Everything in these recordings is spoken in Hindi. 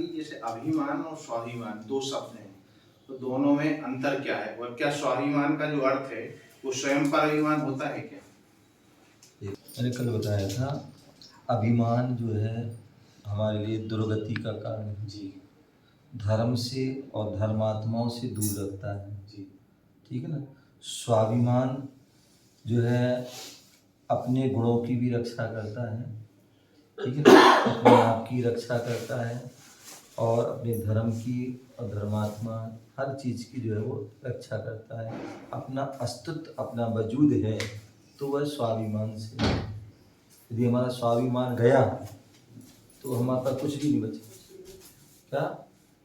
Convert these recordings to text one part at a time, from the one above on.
कि जैसे अभिमान और स्वाभिमान दो शब्द हैं, तो दोनों में अंतर क्या है और क्या स्वाभिमान का जो अर्थ है वो स्वयं पर अभिमान होता है क्या? मैंने कल बताया था, अभिमान जो है हमारे लिए दुर्गति का कारण है जी धर्म से और धर्मात्माओं से दूर रखता है जी ठीक है ना। स्वाभिमान जो है अपने गुणों की भी रक्षा करता है ठीक है ना, अपने आप की रक्षा करता है और अपने धर्म की और धर्मात्मा हर चीज़ की जो है वो रक्षा करता है। अपना अस्तित्व अपना वजूद है तो वह स्वाभिमान से है। यदि हमारा स्वाभिमान गया तो हमारे पास कुछ भी नहीं बचे। क्या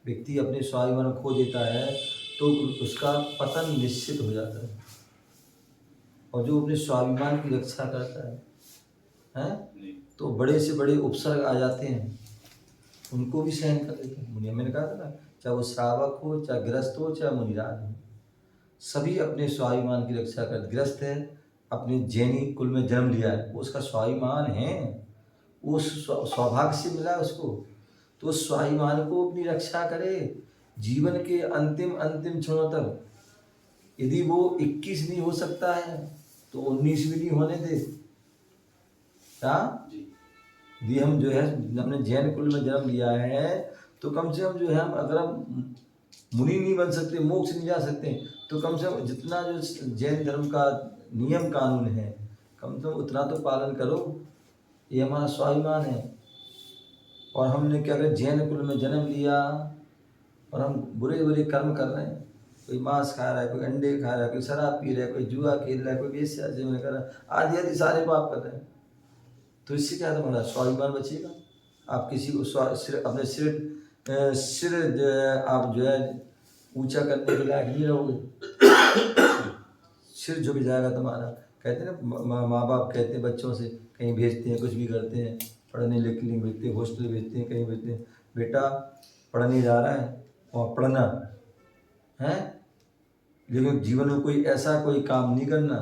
व्यक्ति अपने स्वाभिमान खो देता है तो उसका पतन निश्चित हो जाता है। और जो अपने स्वाभिमान की रक्षा करता है तो बड़े से बड़े उपसर्ग आ जाते हैं उनको भी सहन कर लेते हैं। मुनि मैंने कहा था ना, चाहे वो श्रावक हो, चाहे गृहस्थ हो, चाहे मुनिराज हो, सभी अपने स्वाभिमान की रक्षा कर। गृहस्थ है, अपने जैनी कुल में जन्म लिया है, वो उसका स्वाभिमान है, वो सौभाग्य से मिला है उसको, तो स्वाभिमान को अपनी रक्षा करे जीवन के अंतिम अंतिम क्षणों तक। यदि वो 21 नहीं हो सकता है तो 19 भी नहीं होने दे। क्या यदि हम जो है हमने जैन कुल में जन्म लिया है तो कम से कम जो है हम अगर हम मुनि नहीं बन सकते, मोक्ष नहीं जा सकते, तो कम से कम जितना जो जैन धर्म का नियम कानून है कम से कम उतना तो पालन करो। ये हमारा स्वाभिमान है। और हमने क्या कहा, जैन कुल में जन्म लिया और हम बुरे बुरे कर्म कर रहे हैं। कोई मांस खा रहा है, कोई अंडे खा रहा है, कोई शराब पी रहा है, कोई जुआ खेल रहा है, कोई वेश्या सेवन कर रहा है, आदि आदि सारे पाप कर रहे हैं। तो इससे क्या तुम्हारा स्वाभिमान बचेगा? आप किसी को अपने सिर आप जो है ऊंचा करने के लायक नहीं रहोगे। सिर झुक जाएगा तुम्हारा। कहते हैं ना, माँ बाप कहते हैं बच्चों से, कहीं भेजते हैं, कुछ भी करते हैं, पढ़ने लिखने भेजते हैं, हॉस्टल भेजते हैं, कहीं भेजते हैं, बेटा पढ़ने जा रहा है और पढ़ना है, लेकिन जीवन में कोई ऐसा कोई काम नहीं करना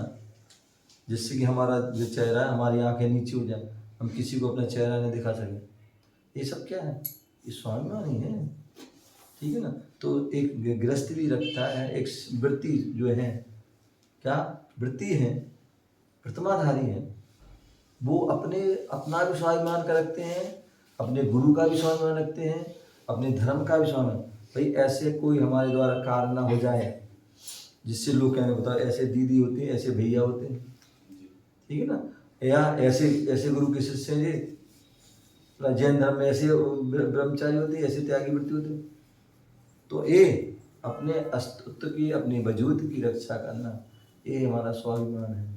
जिससे कि हमारा जो चेहरा है, हमारी आंखें नीचे हो जाए, हम किसी को अपना चेहरा नहीं दिखा सकें। ये सब क्या है? ये स्वाभिमान ही है ठीक है ना। तो एक गृहस्थ भी रखता है, एक वृत्ति जो है, क्या वृत्ति है, प्रतिमाधारी है, वो अपना भी स्वाभिमान का रखते हैं, अपने गुरु का भी स्वाभिमान रखते हैं, अपने धर्म का भी स्वाभिमान। भाई ऐसे कोई हमारे द्वारा कार्य ना हो जाए जिससे लोग कहने बताओ ऐसे दीदी होते हैं, ऐसे भैया होते हैं ठीक है ना, या ऐसे ऐसे गुरु के शिष्य हैं। जैन धर्म में ऐसे ब्रह्मचारी होते हैं, ऐसे त्यागी वृत्ति होते हैं। तो ये अपने अस्तित्व की, अपने वजूद की रक्षा करना, ये हमारा स्वाभिमान है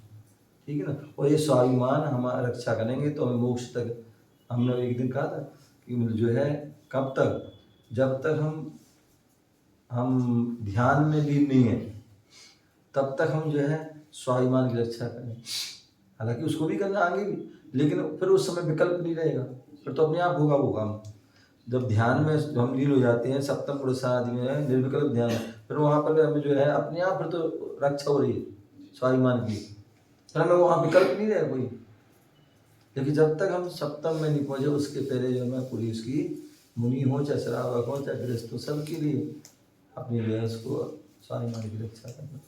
ठीक है ना। और ये स्वाभिमान हम रक्षा करेंगे तो हमें मोक्ष तक, हमने एक दिन कहा था कि जो है कब तक, जब तक हम ध्यान में लीन नहीं है तब तक हम जो है स्वाभिमान की रक्षा करें। हालांकि उसको भी करना आगे भी, लेकिन फिर उस समय विकल्प नहीं रहेगा, फिर तो अपने आप होगा वो काम। जब ध्यान में हम लीन हो जाते हैं, सप्तम पुरुष आदि में निर्विकल्प ध्यान, फिर वहाँ पर हमें जो है अपने आप फिर तो रक्षा हो रही है स्वाभिमान की, फिर हमें वहाँ विकल्प नहीं रहेगा कोई। लेकिन जब तक हम सप्तम में नहीं पहुँचे उसके पहले जो है पूरी उसकी, मुनि हो चाहे श्रावक हो चाहे गृहस्थ हो, सबके लिए अपनी जो है उसको स्वाभिमान की रक्षा करना।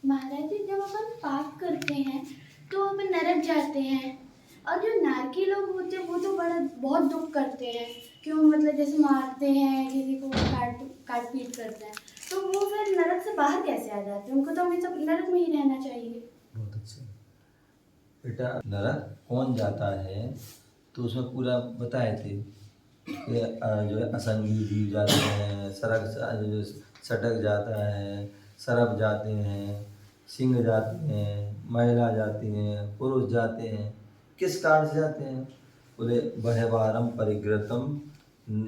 महाराज जी, जब अपन पाप करते हैं तो अपन नरक जाते हैं, और जो नरकी लोग होते हैं वो तो बहुत दुख करते हैं, क्यों मतलब जैसे मारते हैं, किसी को काट पीट करते हैं, तो वो फिर नरक से बाहर कैसे आ जाते हैं? उनको तो हमेशा नरक में ही रहना चाहिए। बहुत अच्छा बेटा, नरक कौन जाता है तो उसमें पूरा बताए थे कि जो है असंगी जीव जाते हैं, सटक जाता है, सरप जाते हैं, सिंह जाते हैं, महिला जाती हैं, पुरुष जाते हैं। किस कारण से जाते हैं? बोले बहवारम परिग्रतम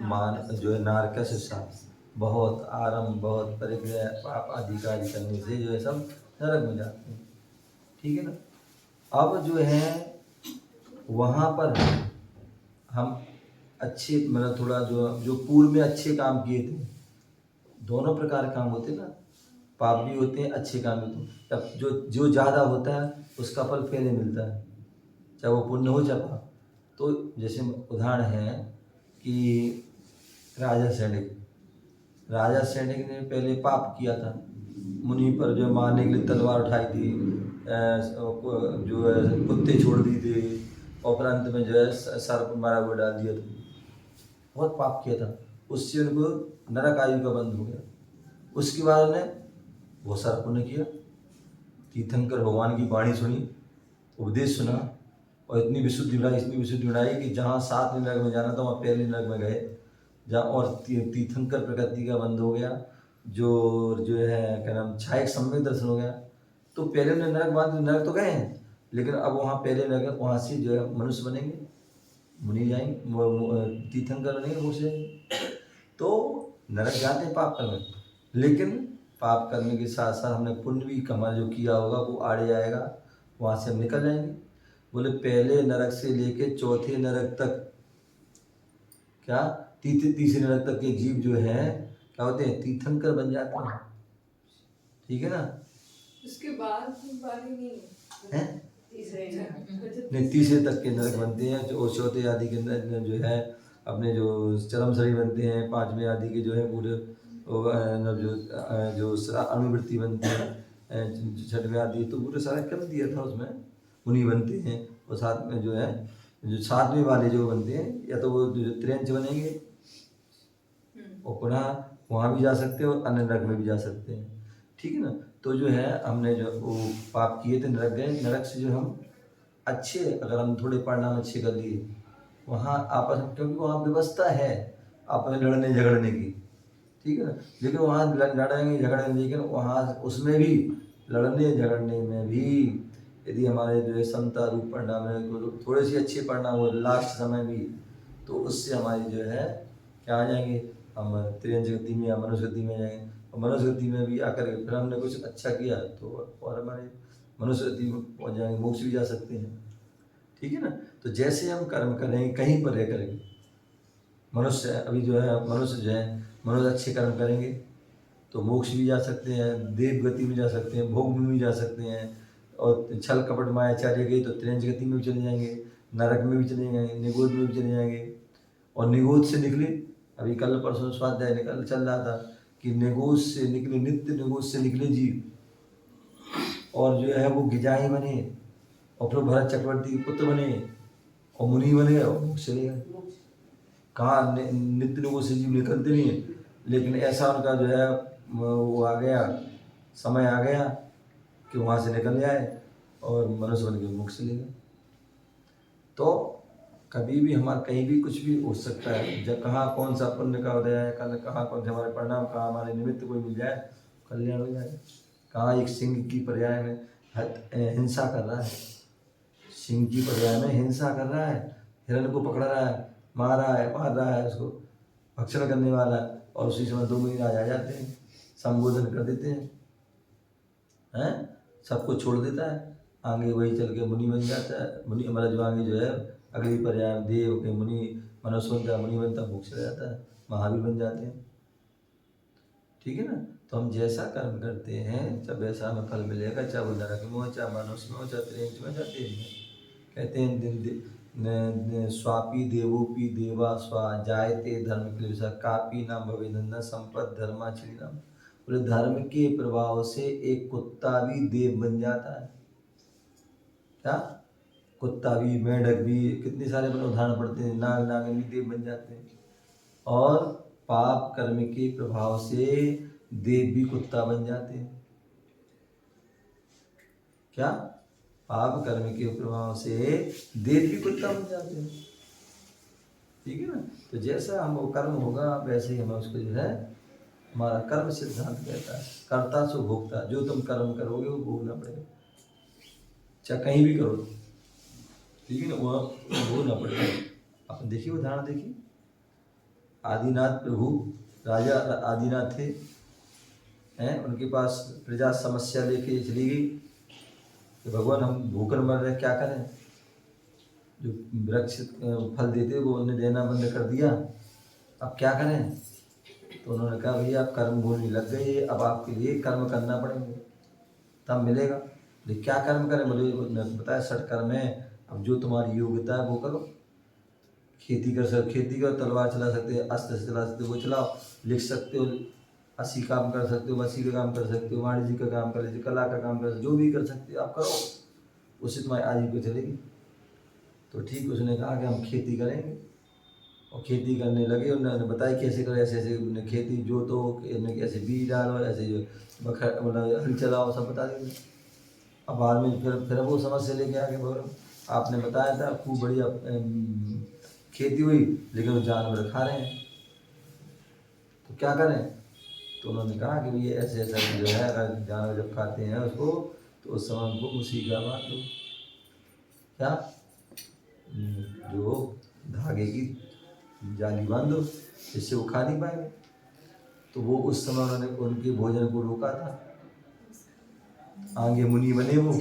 मान जो है नारकस सा, बहुत आरम बहुत परिग्रह पाप अधिकारी करने से जो है सब नरक में जाते हैं ठीक है ना। अब जो है वहाँ पर हम अच्छे मतलब थोड़ा जो पूर्व में अच्छे काम किए थे, दोनों प्रकार काम होते ना, पाप भी होते हैं अच्छे काम भी होते हैं। तब जो ज़्यादा होता है उसका फल पहले मिलता है चाहे वो पुण्य हो चाहे पाप। तो जैसे उदाहरण है कि राजा सैनिक ने पहले पाप किया था, मुनि पर जो मारने के लिए तलवार उठाई थी, जो है कुत्ते छोड़ दिए थे, और फिर अंत में जो है सर्प मारा हुआ डाल दिया था, बहुत पाप किया था। उससे उनको नरक आयु का बंद हो गया। उसके बाद उन्हें बहुत सारा पुण्य किया, तीर्थंकर भगवान की वाणी सुनी, उपदेश सुना, और इतनी विशुद्धि उड़ाई कि जहाँ 7वें नरक में जाना था वहाँ पहले नरक में गए, जहाँ और तीर्थंकर प्रकृति का बंद हो गया, जो है क्या नाम छायक सम्यक दर्शन हो गया। तो पहले उन्हें नरक तो गए हैं, लेकिन अब वहाँ पहले नरक, वहाँ से जो है मनुष्य बनेंगे, मुनि जाएंगे, तीर्थंकर बनेंगे, मोक्ष जाएंगे। तो नरक जाते हैं पाप करने, लेकिन पाप करने के साथ साथ हमने पुण्य भी कमा जो किया होगा वो आड़े आएगा, वहाँ से हम निकल जाएंगे। बोले पहले नरक से लेके चौथे नरक तक, क्या तीसरे नरक तक के जीव जो है क्या होते हैं, तीर्थंकर बन जाते हैं। ठीक है ना? उसके बाद बारी नहीं है नहीं, तीसरे तक के नरक बनते हैं, जो चौथे आदि के जो है अपने जो चरम शरीर बनते हैं, 5वें आदि के जो है पूरे जो अनुवृत्ति बनते हैं, 6वें आदि तो पूरे सारा कर दिया था उसमें, मुनि बनते हैं। और साथ में जो है जो 7वें वाले जो बनते हैं, या तो वो त्रियंच बनेंगे और पुनः वहाँ भी जा सकते हैं और अन्य नरक में भी जा सकते हैं। ठीक है ना? तो जो है हमने जो वो पाप किए थे, नरक गए, नरक से जो हम अच्छे, अगर हम थोड़े परिणाम अच्छे कर लिए वहाँ आपस में, क्योंकि वहाँ व्यवस्था है आपस में लड़ने झगड़ने की, ठीक है ना? लेकिन वहाँ लड़ेंगे झगड़ेंगे, लेकिन वहाँ उसमें भी लड़ने झगड़ने में भी यदि हमारे जो है समता रूप परिणाम है, थोड़े से अच्छे परिणाम हो लास्ट समय भी, तो उससे हमारी जो है क्या आ जाएंगे, हम त्रियंच गति में या मनुष्य गति में जाएंगे। और मनुष्य गति में भी आकर के फिर हमने कुछ अच्छा किया तो और हमारे मनुष्य गति में पहुँच जाएंगे, मोक्ष भी जा सकते हैं। ठीक है ना? तो जैसे हम कर्म करेंगे कहीं पर रह करेंगे, मनुष्य अभी जो है मनुष्य अच्छे कर्म करेंगे तो मोक्ष भी जा सकते हैं, देव गति में जा सकते हैं, भोग में भी जा सकते हैं, और छल कपट मायाचार्य गई तो त्रियंच गति में भी चले जाएंगे, नरक में भी चले जाएंगे, निगोद में भी चले जाएंगे। और निगोद से निकले, अभी कल परसों स्वाध्याय निकल चल रहा था कि निगोद से निकले, नित्य निगोद से निकले जीव, और जो है वो गिजाई बने, और फिर भरत चक्रवर्ती के पुत्र बने, और मुनि बने, और मोक्ष चले गए। कहाँ नित्य निगोद से जीव निकलते नहीं है, लेकिन ऐसा उनका जो है वो आ गया, समय आ गया कि वहाँ से निकल जाए और मनुष्य बन के मोक्ष चले गए। तो कभी भी हमारा कहीं भी कुछ भी हो सकता है, जब कहाँ कौन सा पुण्य का उदय है, कल कहाँ कौन से हमारे परिणाम, कहाँ हमारे निमित्त कोई मिल जाए, कल्याण हो जाए। कहाँ एक सिंह की पर्याय में हिंसा कर रहा है, सिंह की पर्याय में हिंसा कर रहा है, हिरण को पकड़ रहा है, मार रहा है उसको, भक्षण करने वाला है, और उसी समय 2 महीने आ जाते हैं, संबोधन कर देते हैं, सबको छोड़ देता है, आगे वही चल के मुनि बन जाता है। मुनि हमारा जो आगे जो है अगली पर्याय देव के मुनि, मनुष्य बनता है, मुनि बनता है, मोक्ष चला जाता है, महावीर बन जाते हैं। ठीक है ना? तो हम जैसा कर्म करते हैं चाहे वैसा हमें फल मिलेगा, चाहे वो नरक में हो, चाहे मनुष्य में हो, चाहे त्रियंच में, चाहे तेज में। कहते हैं स्वापी देवोपी देवा स्वा जायते धर्म क्लेशा कापी नाम भवेदन्ना संपद धर्मा नाम। बोले धर्म के प्रभाव से एक कुत्ता भी देव बन जाता है। क्या? कुत्ता भी, मेढक भी, कितने सारे उदाहरण पढ़ते हैं, नाग नागिन भी देव बन जाते हैं। और पाप कर्म के प्रभाव से देव भी कुत्ता बन जाते हैं। क्या? पाप कर्म के प्रभाव से देव भी कुत्ता बन जाते हैं। ठीक है ना? तो जैसा हम वो कर्म होगा वैसे ही हमें उसको जो है हमारा कर्म सिद्धांत कहता है, कर्ता सो भोक्ता। जो तुम कर्म करोगे वो भोगना पड़ेगा, चाहे कहीं भी करो, ठीक है ना, वो भोगना पड़ेगा। आप देखिए उदाहरण देखिए, आदिनाथ प्रभु राजा आदिनाथ थे, हैं, उनके पास प्रजा समस्या लेके चली गई कि भगवान हम भूखर मर रहे, क्या करें? जो वृक्ष फल देते वो उन्हें देना बंद कर दिया, अब क्या करें? तो उन्होंने कहा भैया आप कर्म भूमि लग गई है, अब आपके लिए कर्म करना पड़ेंगे तब मिलेगा। बोले क्या कर्म करें? बोले बताया 6 कर्म है, अब जो तुम्हारी योग्यता है वो करो। खेती कर सकते, खेती कर, तलवार चला सकते हो, अस्त्र चला सकते हो वो चलाओ, लिख सकते हो, 80 काम कर सकते हो, 80 का काम कर सकते हो, वाणिज्य का काम कर सकते हो, कला का काम कर सकते हो, जो भी कर सकते हो आप करो, उससे तुम्हारी आजीविका चलेगी। तो ठीक उसने कहा कि हम खेती करेंगे, और खेती करने लगे। उन्होंने बताया कैसे करो, ऐसे ऐसे उन्हें खेती जोतो, कैसे बीज डालो, ऐसे जो बखर मतलब हल चलाओ, सब बता देंगे। अब बाद में फिर वो समस्या लेके आ गए, बोलो आपने बताया था खूब बढ़िया खेती हुई, लेकिन वो जानवर खा रहे हैं, तो क्या करें। तो उन्होंने कहा कि भैया ऐसे ऐसा जो है, अगर जानवर जब खाते हैं उसको, तो उस समय उनको उसी का बात दो, क्या जो धागे की जाली बांध दो, जिससे वो खा नहीं पाएंगे। तो वो उस समय उन्होंने उनके भोजन को रोका था। आगे मुनि बने, वो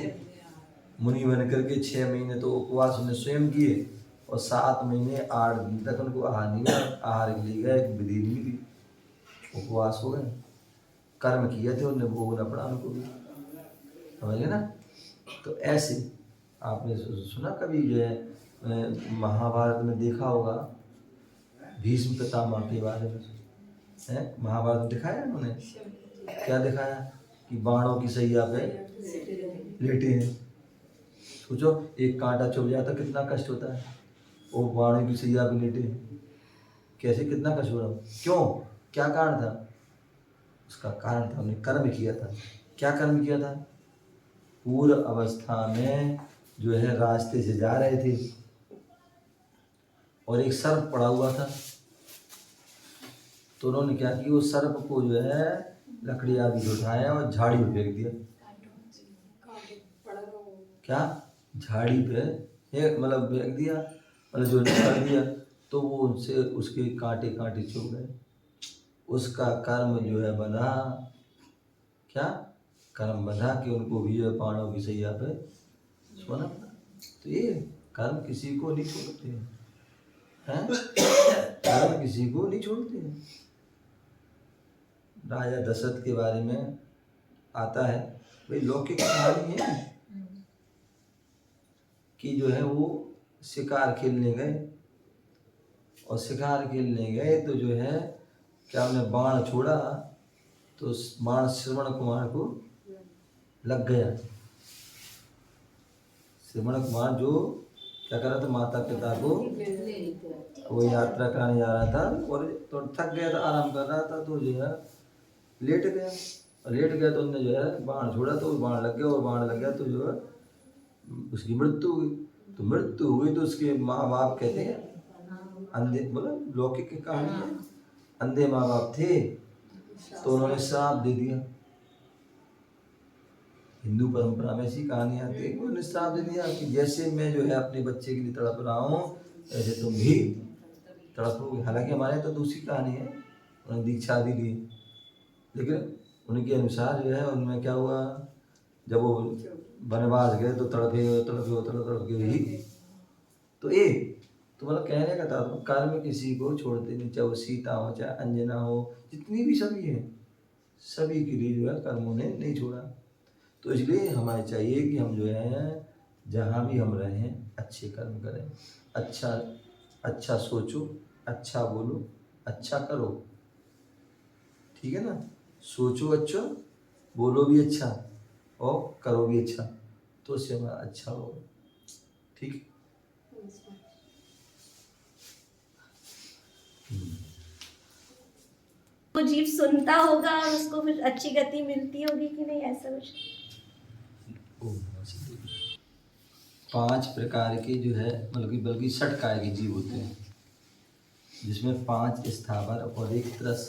मुनि बन करके 6 महीने तो उपवास उन्हें स्वयं किए, और 7 महीने 8 दिन तक उनको आहार नहीं मिला। आहार के लिए गए, विधि नहीं मिली, उपवास हो गए, कर्म किए थे उन्हें भोगना पड़ा उनको भी, समझ गए ना। तो ऐसे आपने सुना कभी जो है महाभारत में देखा होगा भीष्म पितामह के बारे में है, महाभारत में दिखाया उन्होंने, क्या दिखाया कि बाणों की सैया पे लेटे हैं। सोचो एक कांटा चुभ जाता कितना कष्ट होता है, वो बाणों की सैया पे लेटे हैं, कैसे कितना कष्ट हो रहा, क्यों, क्या कारण था। उसका कारण था उन्हें कर्म किया था। क्या कर्म किया था, पूर्व अवस्था में जो है रास्ते से जा रहे थे, और एक सर्प पड़ा हुआ था, तो उन्होंने क्या किया, उस सर्प को जो है लकड़ी आदि उठाया और झाड़ी में फेंक दिया। क्या, झाड़ी पे मतलब फेंक दिया, मतलब जो निकाल दिया, तो वो उनसे उसके कांटे कांटे चुभ गए। उसका कर्म जो है बंधा, क्या कर्म बंधा कि उनको भी जो है बाणों की सैया पे सोना। तो ये कर्म किसी को नहीं छोड़ते हैं, कर्म किसी को नहीं छोड़ते हैं। राजा दशरथ के बारे में आता है, भाई लौकिक कहानी है कि जो है वो शिकार खेलने गए, और शिकार खेलने गए तो जो है क्या उन्हें बाण छोड़ा, तो बाण श्रवण कुमार को लग गया। श्रवण कुमार जो क्या कर रहा था, माता पिता को वो यात्रा कराने जा रहा था, और तो थक गया था, आराम कर रहा था, तो जो है लेट गया, और लेट गया तो उन्होंने जो है बाण छोड़ा, तो बाण लग गया, और बाण लग गया तो जो है उसकी मृत्यु हुई। तो मृत्यु हुई तो उसके माँ बाप कहते हैं अंधे, मतलब लौकिक की कहानी है, अंधे माँ बाप थे, तो उन्होंने श्राप दे दिया। हिंदू परंपरा में ऐसी कहानी आती है कि उन्होंने श्राप दे दिया कि जैसे मैं जो है अपने बच्चे के लिए तड़प रहा हूँ, ऐसे तुम भी तड़पोगे। हालांकि हमारे यहाँ तो दूसरी कहानी है, उन्होंने दीक्षा भी ली, लेकिन उनके अनुसार जो है उनमें क्या हुआ, जब वो वनवास गए तो तड़पे तड़पे तड़पे ही। तो ये तो मतलब कहने का था, कर्म किसी को छोड़ते नहीं, चाहे वो सीता हो चाहे अंजना हो, जितनी भी सभी है, सभी के लिए जो है कर्मों ने नहीं छोड़ा। तो इसलिए हमें चाहिए कि हम जो है जहाँ भी हम रहें अच्छे कर्म करें, अच्छा अच्छा सोचो, अच्छा बोलो, अच्छा करो, ठीक है ना। सोचो अच्छा, बोलो भी अच्छा, और करो भी अच्छा, तो उससे हमारा अच्छा होगा, ठीक। वो जीव सुनता होगा और उसको फिर अच्छी गति मिलती होगी कि नहीं, ऐसा कुछ। 5 प्रकार के जो है मतलब बल्कि 6 काय के जीव होते हैं, जिसमें 5 स्थावर और 1 तरस,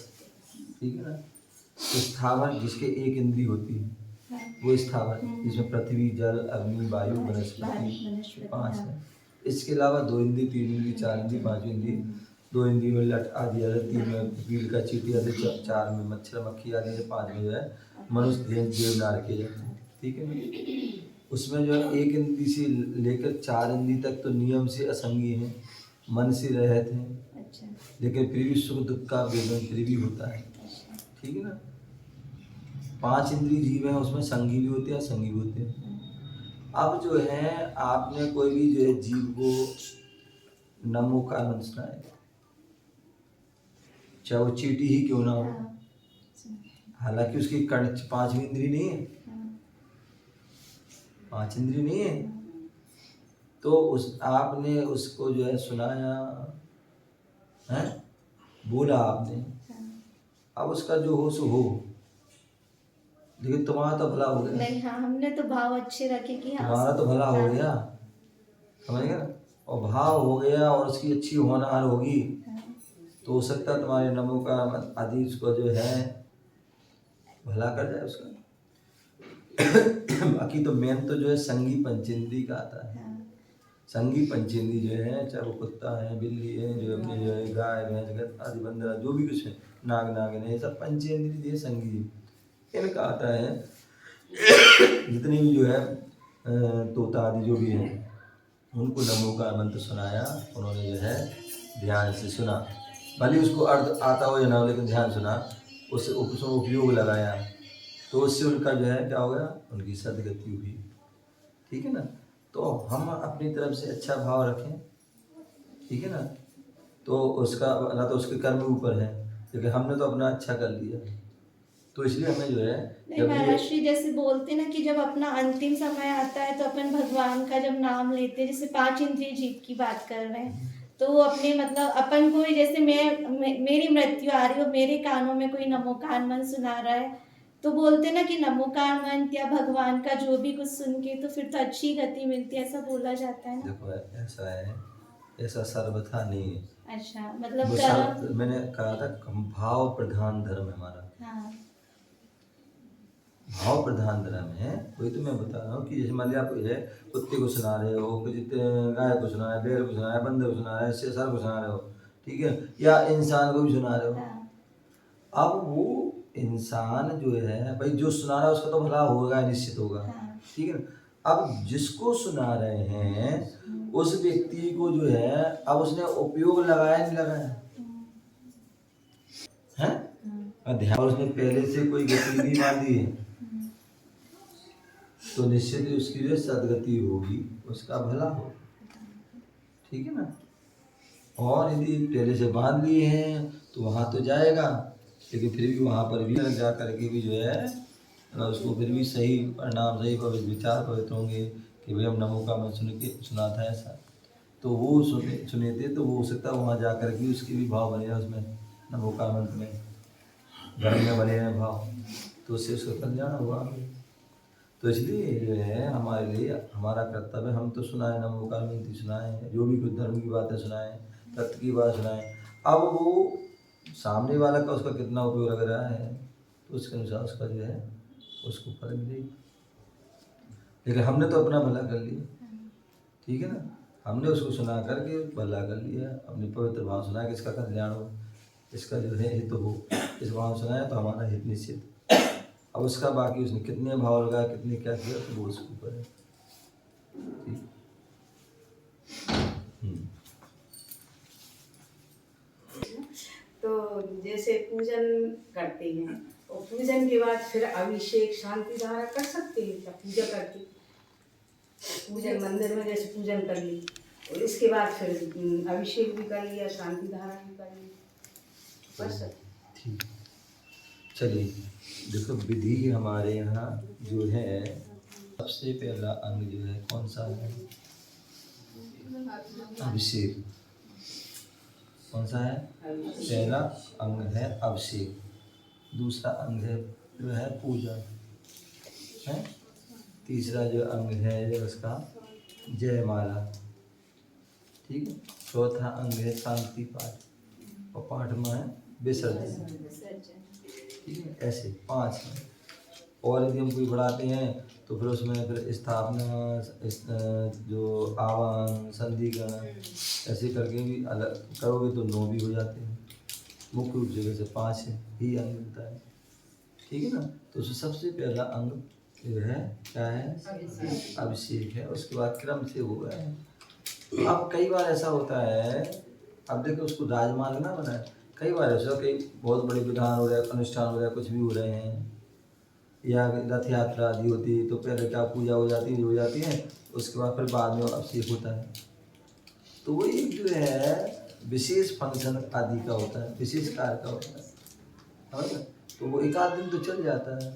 ठीक है ना। स्थावर जिसके 1 इंद्री होती है वो स्थावर, जिसमें पृथ्वी जल अग्नि वायु वनस्पति 5 है। इसके अलावा 2 इंद्री 3 इंद्री 4 इंद्री 5 इंद्री, 2 इंद्री में लट आदि आदि, 3 में कील का चींटी आदि, 4 में मच्छर मक्खी आदि, 5 में जो है मनुष्य देवनार के जाते हैं, ठीक है। उसमें जो है 1 इंद्री से लेकर 4 इंद्री तक तो नियम से असंगी हैं, मन से रहित हैं, अच्छा, लेकिन फिर भी सुख दुख का वेदन फिर भी होता है, ठीक है ना। 5 इंद्रिय जीव हैं, उसमें संगी भी होते हैं असंगी भी होते हैं। अब जो है आपने कोई भी जो है जीव को नमो का मंत्र सुनाए, चाहे वो चींटी ही क्यों ना हो, हालांकि उसकी कर्ण 5वीं इंद्री नहीं है, 5 इंद्री नहीं है, तो उस आपने उसको जो है सुनाया है, बोला आपने, अब उसका जो हो सो हो, लेकिन तुम्हारा तो भला हो गया। नहीं, हाँ, हमने तो भाव अच्छे रखे कि हाँ, तुम्हारा तो भला हो गया, समझ गए ना, और भाव हो गया और उसकी अच्छी होनहार होगी, तो हो सकता है तुम्हारे नमो का आदि उसको जो है भला कर जाए उसका। बाकी तो मेन तो जो है संगी पंचेंद्री का आता है। संगी पंचेंद्री जो है, चाहे वो कुत्ता है, बिल्ली है, जो अपने जो है गाय भैंस आदि बंदर जो भी कुछ है, नाग नागिन है, ये सब पंचेंद्री ये संगी इनका आता है। जितनी भी जो है तोता आदि जो भी है, उनको नमो का मंत्र सुनाया, उन्होंने जो है ध्यान से सुना, भले उसको अर्थ आता हो या ना हो, लेकिन ध्यान सुना, उससे उसमें उपयोग लगाया, तो उससे उनका जो है क्या हो गया, उनकी सदगति हुई। ठीक है ना, तो हम अपनी तरफ से अच्छा भाव रखें, ठीक है ना, तो उसका ना तो उसके कर्म ऊपर है, क्योंकि हमने तो अपना अच्छा कर लिया, तो इसलिए हमें जो है नहीं महाराज श्री जैसे बोलते ना कि जब अपना अंतिम समय आता है तो अपन भगवान का जब नाम लेते हैं, जैसे 5 इंद्रिय जीव की बात कर रहे हैं, तो वो अपने मतलब अपन को जैसे मेरी मृत्यु आ रही हो, मेरे कानों में कोई नमोकार मंत्र सुना रहा है, तो बोलते ना कि नमोकार मंत्र या भगवान का जो भी कुछ सुन के तो फिर तो अच्छी गति मिलती है, ऐसा बोला जाता है ना। देखो ऐसा है, ऐसा सर्वथा नहीं है। अच्छा, मतलब मैंने कहा था भाव प्रधान धर्म है हमारा। हाँ, भाव प्रधान धर्म है, वही तो मैं बता रहा हूँ कि जैसे मान लिया आप है कुत्ते को सुना रहे हो, कुछ गाय को सुना रहे, बैल को सुना रहे, बंदर को सुना रहे, शेषर को सुना रहे हो, ठीक है, या इंसान को भी सुना रहे हो। हाँ, अब वो इंसान जो है भाई, जो सुना रहा है उसका तो भला होगा, निश्चित होगा, हाँ, ठीक है। अब जिसको सुना रहे हैं उस व्यक्ति को जो है, अब उसने उपयोग लगाया नहीं लगाया है, ध्यान उसने पहले से कोई गतिविधि बांधी है, तो निश्चित ही उसकी जो सदगति होगी, उसका भला हो, ठीक है ना। और यदि पहले से बांध लिए हैं तो वहाँ तो जाएगा, लेकिन फिर भी वहाँ पर भी जा करके भी जो है उसको फिर भी सही परिणाम, सही विचार पवित्र होंगे कि भाई हम नमो का मैं सुना था ऐसा, तो वो सुने थे, तो वो हो सकता है वहाँ जा करके उसके भी भाव बने हैं, उसमें नमो का मंत्र में धर्म में बने हैं भाव, तो उससे उसका कल्याण हुआ। तो इसलिए जो है हमारे लिए हमारा कर्तव्य, हम तो सुनाए नमो का मंत्र सुनाए, जो भी कुछ धर्म की बातें सुनाए, तत्व की बात सुनाए, अब वो सामने वाला का उसका कितना उपयोग लग रहा है, तो उसके अनुसार उसका जो है उसको फल मिलेगा। लेकिन हमने तो अपना भला कर लिया, ठीक है ना, हमने उसको सुना करके भला कर लिया, अपनी पवित्र भाव सुना कि इसका कल्याण हो, इसका जो है हित हो, इस भाव सुनाया तो हमारा हित निश्चित। अब उसका बाकी उसने कितने भाव लगाया, कितने क्या किया, तो वो उसके ऊपर है, ठीक। तो जैसे पूजन करते हैं और पूजन के बाद फिर अभिषेक शांति धारा कर सकते हैं क्या, पूजा करके पूजन मंदिर में जैसे पूजन कर ली और इसके बाद फिर अभिषेक भी कर लिया, शांति धारा भी कर ली, कर सकते। ठीक, चलिए देखो विधि हमारे यहाँ जो है, सबसे पहला अंग जो है कौन सा है, अभिषेक। कौन सा है, पहला अंग है अभिषेक, दूसरा अंग है जो है पूजा है, तीसरा जो अंग है जो उसका जयमाला, ठीक है, चौथा अंग है शांति पाठ, और पाठवा है विसर्जन, ठीक है, ऐसे 5 हैं। और यदि हम कोई बढ़ाते हैं तो फिर उसमें फिर स्थापना, जो आवाहन, संधिकरण, ऐसे करके भी अलग करोगे तो 9 भी हो जाते हैं। मुख्य रूप से वैसे 5 ही अंग मिलता है, ठीक है ना। तो उसमें सबसे पहला अंग जो है क्या है, अभिषेक है, उसके बाद क्रम से हुआ है। अब कई बार ऐसा होता है, अब देखो उसको राजमार्ग ना बनाए, कई बार ऐसा कई बहुत बड़े विधान हो रहे हैं, अनुष्ठान हो रहे हैं, कुछ भी हो रहे हैं, या रथ यात्रा आदि होती है तो पहले क्या पूजा हो जाती है, उसके बाद फिर बाद में अभिषेक होता है। तो वो एक जो है विशेष फंक्शन आदि का होता है, विशेष कार्य का होता है ना। तो वो एक आध दिन तो चल जाता है।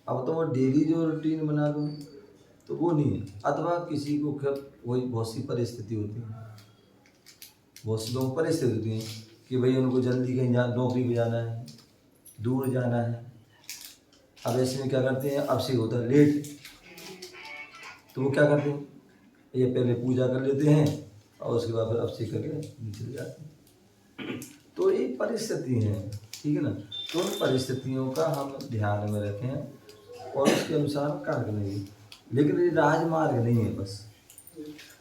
अब तो वो डेली जो रूटीन बना दो तो वो नहीं है। अथवा किसी को वही बहुत सी परिस्थिति होती है, बहुत सी लोगों को परिस्थिति होती है कि भाई उनको जल्दी कहीं नौकरी पे जाना है, दूर जाना है। अब ऐसे में क्या करते हैं, अभिषेक होता है लेट, तो वो क्या करते हैं, ये पहले पूजा कर लेते हैं और उसके बाद फिर अभिषेक करके निकल जाते हैं। तो ये परिस्थिति है, ठीक है ना। तो उन परिस्थितियों का हम ध्यान में रखें और उसके अनुसार कार्य करेंगे। लेकिन ये राजमार्ग नहीं है। बस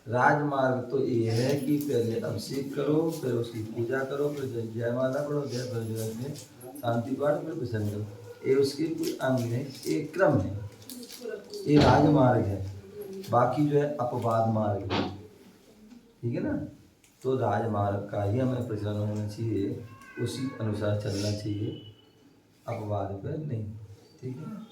राजमार्ग तो ये है कि पहले अभिषेक करो, फिर उसकी पूजा करो, फिर जय माला पढ़ो, जय भजन शांति पाठ, फिर विसर्जन करो। ये उसकी कोई अंग है, एक क्रम है, ये राजमार्ग है। बाकी जो है अपवाद मार्ग है, ठीक है ना। तो राजमार्ग का ही हमें प्रचलन होना चाहिए, उसी अनुसार चलना चाहिए, अपवाद पे नहीं, ठीक है ना।